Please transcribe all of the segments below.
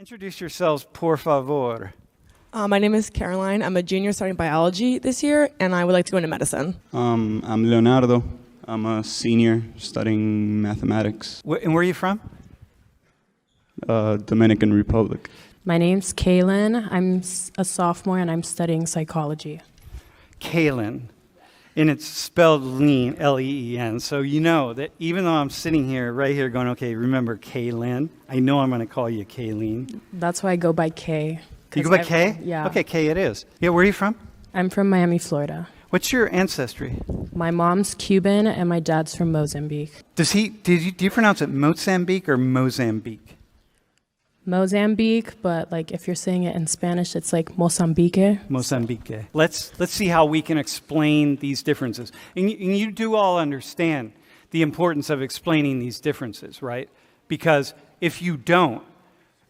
Introduce yourselves, por favor. My name is Caroline. I'm a junior studying biology this year, and I would like to go into medicine. I'm Leonardo. I'm a senior studying mathematics. And where are you from? Dominican Republic. My name's Kaylin. I'm a sophomore and I'm studying psychology. Kaylin. And it's spelled lean, L-E-E-N. So you know that even though I'm sitting here, right here, going, okay, remember Kaylin, I know I'm going to call you Kayleen. That's why I go by K. You go by K? Yeah. Okay, K it is. Yeah, where are you from? I'm from Miami, Florida. What's your ancestry? My mom's Cuban and my dad's from Mozambique. Do you pronounce it Mozambique or Mozambique? Mozambique, but like if you're saying it in Spanish, it's like Mozambique. Mozambique. Let's see how we can explain these differences. And you do all understand the importance of explaining these differences, right? Because if you don't,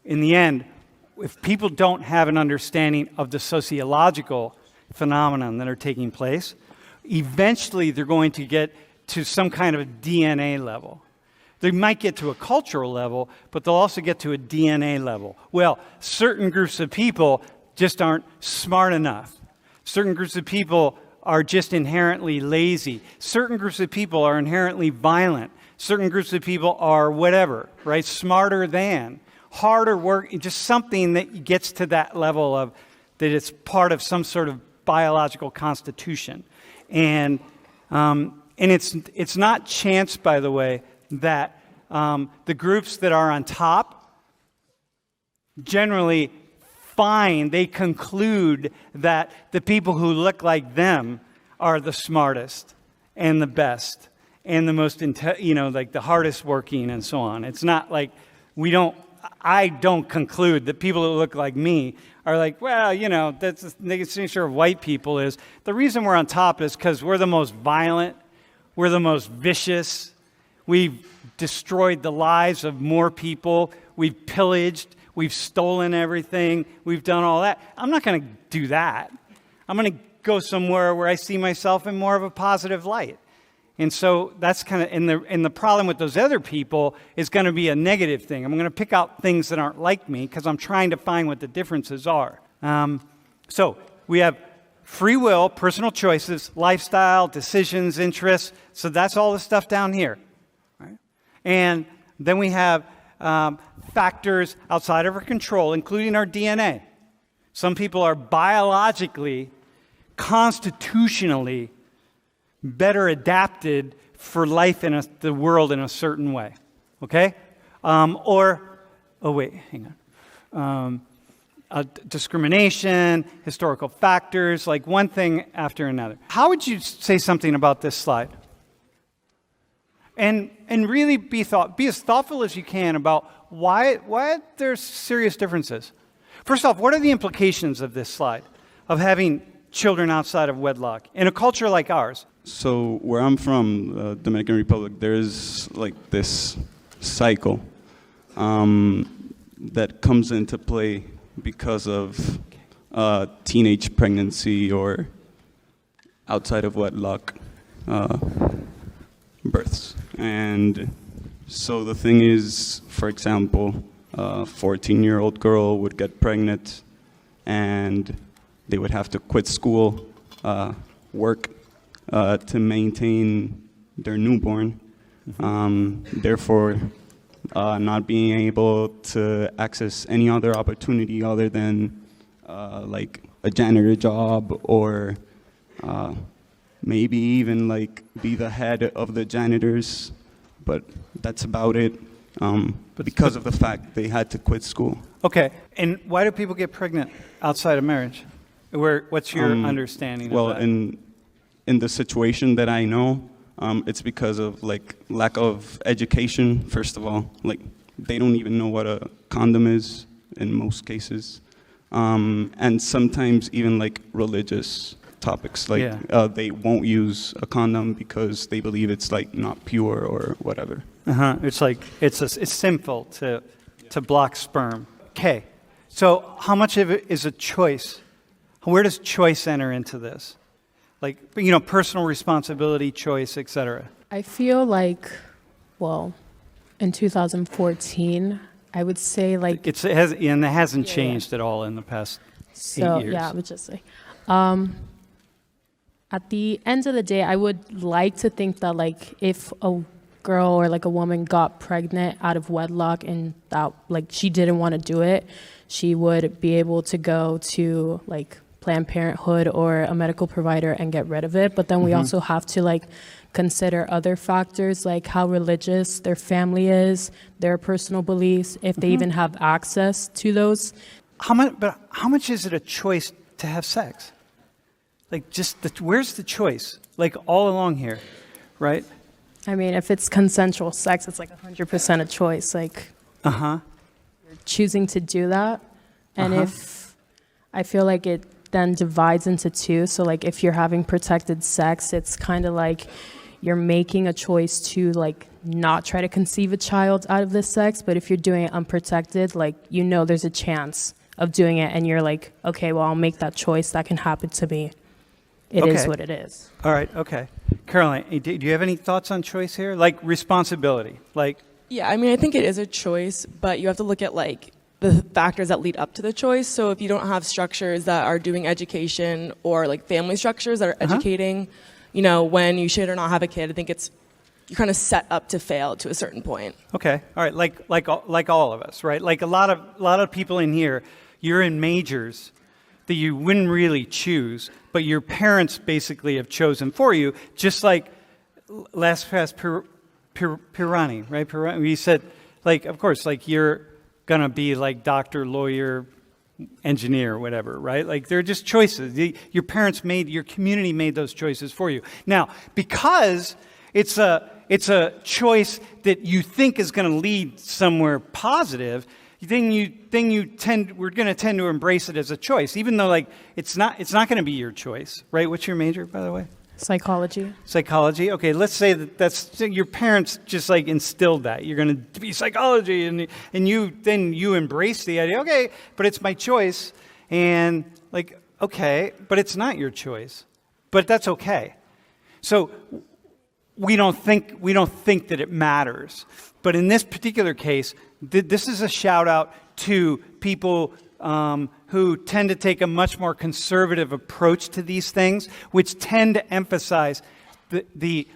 in the end, if people don't have an understanding of the sociological phenomenon that are taking place, eventually they're going to get to some kind of DNA level. They might get to a cultural level, but they'll also get to a DNA level. Well, certain groups of people just aren't smart enough. Certain groups of people are just inherently lazy. Certain groups of people are inherently violent. Certain groups of people are whatever, right? Smarter than, harder work, just something that gets to that level of that it's part of some sort of biological constitution. And it's not chance, by the way, that the groups that are on top generally they conclude that the people who look like them are the smartest and the best and the most, like the hardest working and so on. It's not like I don't conclude that people who look like me are like, well, that's the nature of white people is. The reason we're on top is because we're the most violent, we're the most vicious. We've destroyed the lives of more people. We've pillaged. We've stolen everything. We've done all that. I'm not going to do that. I'm going to go somewhere where I see myself in more of a positive light. And so that's kind of, and the problem with those other people is going to be a negative thing. I'm going to pick out things that aren't like me because I'm trying to find what the differences are. So we have free will, personal choices, lifestyle, decisions, interests. So that's all the stuff down here. And then we have factors outside of our control, including our DNA. Some people are biologically, constitutionally better adapted for life in the world in a certain way. Okay? Discrimination, historical factors, like one thing after another. How would you say something about this slide? And really be as thoughtful as you can about why there's serious differences. First off, what are the implications of this slide, of having children outside of wedlock in a culture like ours? So where I'm from, Dominican Republic, there's like this cycle that comes into play because of teenage pregnancy or outside of wedlock births. And so the thing is, for example, a 14-year-old girl would get pregnant and they would have to quit school, work to maintain their newborn, therefore not being able to access any other opportunity other than like a janitor job or maybe even like be the head of the janitors, but that's about it. Because of the fact they had to quit school. Okay, and why do people get pregnant outside of marriage? What's your understanding of that? Well, in the situation that I know, it's because of like lack of education. First of all, like they don't even know what a condom is in most cases, and sometimes even like religious topics, like they won't use a condom because they believe it's like not pure or whatever. It's like it's sinful to block sperm. Okay, so how much of it is a choice? Where does choice enter into this? Like, personal responsibility, choice, etc. I feel like, well, in 2014, I would say like It hasn't changed at all in the past 8 years. Yeah, I would just say. At the end of the day, I would like to think that like if a girl or like a woman got pregnant out of wedlock and that like she didn't want to do it, she would be able to go to like Planned Parenthood or a medical provider and get rid of it. But then we also have to like consider other factors like how religious their family is, their personal beliefs, if they even have access to those. How much is it a choice to have sex? Like, where's the choice? Like, all along here, right? I mean, if it's consensual sex, it's like 100% a choice. Like, you're choosing to do that. And if I feel like it then divides into two. So, like, if you're having protected sex, it's kind of like you're making a choice to, like, not try to conceive a child out of this sex. But if you're doing it unprotected, like, you know there's a chance of doing it. And you're like, okay, well, I'll make that choice. That can happen to me. It is what it is. All right, okay. Caroline, do you have any thoughts on choice here? Like responsibility, like... Yeah, I mean, I think it is a choice, but you have to look at like the factors that lead up to the choice. So if you don't have structures that are doing education or like family structures that are educating, you know, when you should or not have a kid, I think you're kind of set up to fail to a certain point. Okay, all right, like all of us, right? Like a lot of people in here, you're in majors that you wouldn't really choose, but your parents basically have chosen for you, just like last past Pirani, right? Pirani, we said, like, of course, like you're gonna be like doctor, lawyer, engineer, whatever, right? Like they're just choices. Your parents your community made those choices for you. Now, because it's a choice that you think is gonna lead somewhere positive, we're going to tend to embrace it as a choice, even though like it's not going to be your choice, right? What's your major, by the way? Psychology. Psychology. Okay, let's say that's your parents just like instilled that you're going to be psychology, and you embrace the idea. Okay, but it's my choice, and like okay, but it's not your choice, but that's okay. So we don't think that it matters, but in this particular case, this is a shout out to people who tend to take a much more conservative approach to these things, which tend to emphasize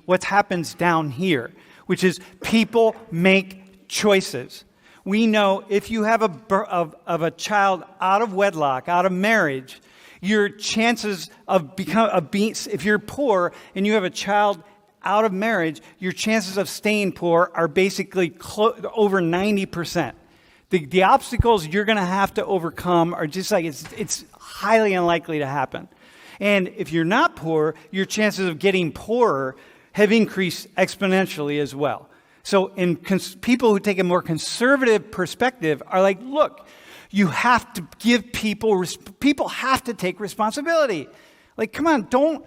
what happens down here, which is people make choices. We know if you have a child out of wedlock, out of marriage, your chances of if you're poor and you have a child out of marriage, your chances of staying poor are basically over 90%. The obstacles you're going to have to overcome are just like it's highly unlikely to happen. And if you're not poor, your chances of getting poorer have increased exponentially as well. So people who take a more conservative perspective are like, look, you have to give people have to take responsibility. Like, come on, don't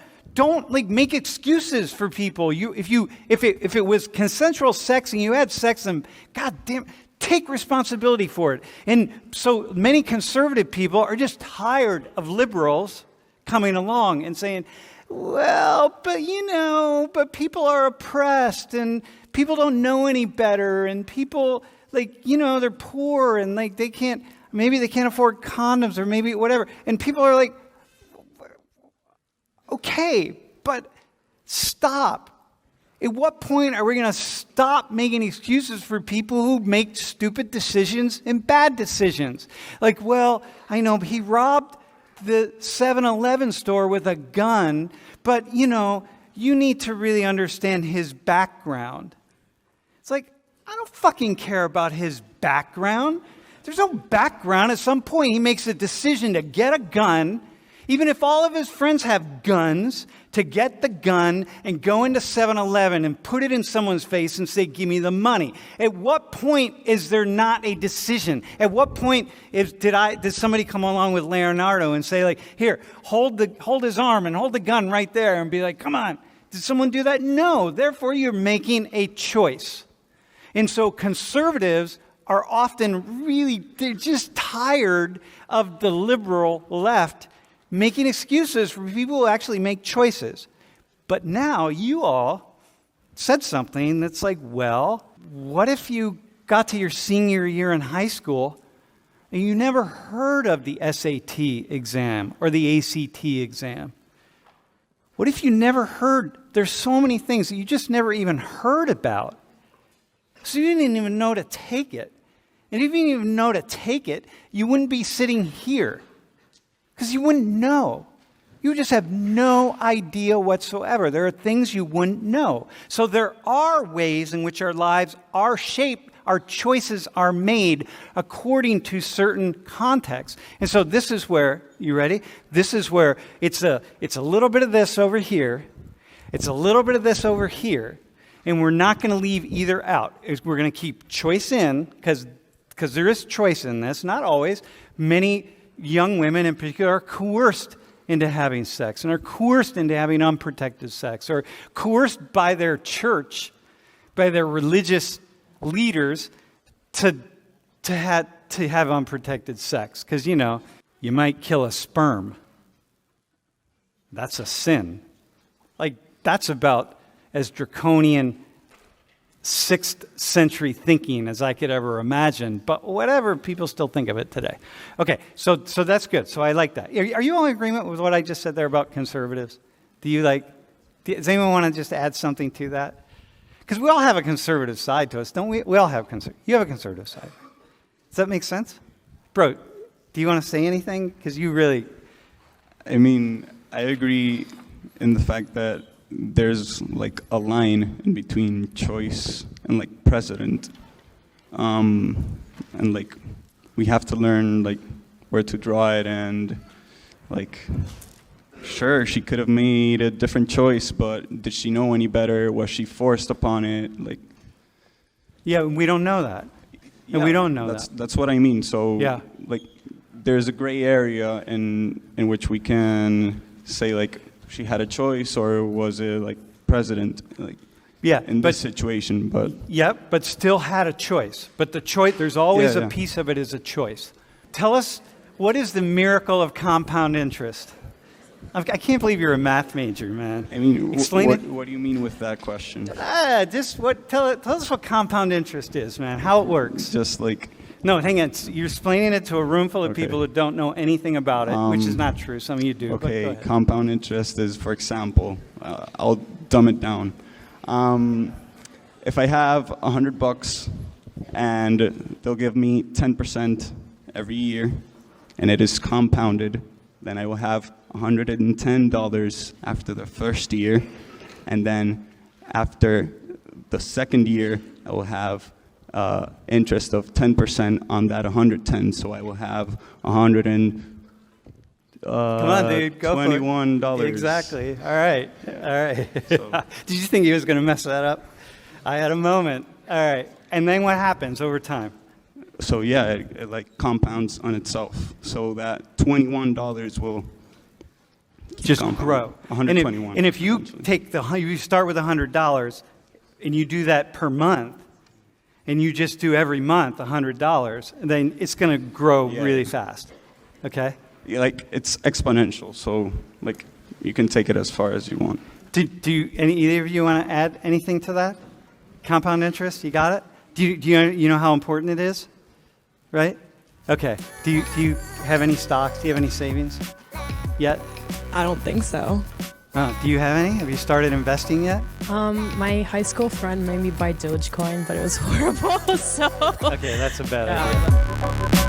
like make excuses for people. If it was consensual sex and you had sex, and God damn, take responsibility for it. And so many conservative people are just tired of liberals coming along and saying, well, but people are oppressed and people don't know any better, and people they're poor and like maybe they can't afford condoms or maybe whatever. And people are like, okay, but stop. At what point are we going to stop making excuses for people who make stupid decisions and bad decisions? Like, well, I know he robbed the 7-Eleven store with a gun, but, you need to really understand his background. It's like, I don't fucking care about his background. There's no background. At some point, he makes a decision to get a gun, even if all of his friends have guns, to get the gun and go into 7-Eleven and put it in someone's face and say, give me the money. At what point is there not a decision? At what point did somebody come along with Leonardo and say, like, here, hold his arm and hold the gun right there and be like, come on. Did someone do that? No. Therefore, you're making a choice. And so conservatives are often they're just tired of the liberal left making excuses for people who actually make choices. But now you all said something that's like, well, what if you got to your senior year in high school and you never heard of the SAT exam or the ACT exam? What if you never heard? There's so many things that you just never even heard about. So you didn't even know to take it. And if you didn't even know to take it, you wouldn't be sitting here because you wouldn't know. You just have no idea whatsoever. There are things you wouldn't know. So there are ways in which our lives are shaped, our choices are made according to certain contexts. And so this is where, you ready? This is where it's a little bit of this over here. It's a little bit of this over here. And we're not going to leave either out. We're going to keep choice in because there is choice in this. Not always. Many young women in particular are coerced into having sex and are coerced into having unprotected sex or coerced by their church, by their religious leaders to have unprotected sex. Because, you might kill a sperm. That's a sin. Like, that's about as draconian 6th century thinking as I could ever imagine, but whatever, people still think of it today. Okay, so that's good. So I like that. Are you all in agreement with what I just said there about conservatives? Does anyone want to just add something to that? Because we all have a conservative side to us, don't we? We all have you have a conservative side. Does that make sense? Bro, do you want to say anything? Because you really... I mean, I agree in the fact that there's like a line in between choice and like precedent, and like we have to learn like where to draw it. And like, sure, she could have made a different choice, but did she know any better? Was she forced upon it? Like, yeah, we don't know that, and we don't know that. That's what I mean. So yeah, like there's a gray area in which we can say like, she had a choice, or was it like president, like in this situation? But but still had a choice. But the choice, there's always a piece of it is a choice. Tell us, what is the miracle of compound interest? I can't believe you're a math major, man. I mean, explain it. What do you mean with that question? Tell us what compound interest is, man. How it works. Just like. No, hang on. You're explaining it to a room full of people who don't know anything about it, which is not true. Some of you do. Okay, compound interest is, for example, I'll dumb it down. If I have $100 and they'll give me 10% every year, and it is compounded, then I will have $110 after the first year, and then after the second year, I will have interest of 10% on that 110, so I will have $121. Come on, dude, go $21. for it. Exactly. All right. So. Did you think he was going to mess that up? I had a moment. All right. And then what happens over time? So yeah, it like compounds on itself. So that $21 will just grow. 121. And if you you start with $100 and you do that per month, and you just do every month $100, then it's going to grow really fast. Okay? Yeah, like it's exponential, so like you can take it as far as you want. Do either of you want to add anything to that? Compound interest, you got it? Do you know how important it is? Right? Okay. Do you have any stocks? Do you have any savings yet? I don't think so. Do you have any? Have you started investing yet? My high school friend made me buy Dogecoin, but it was horrible. So okay, that's a bad idea.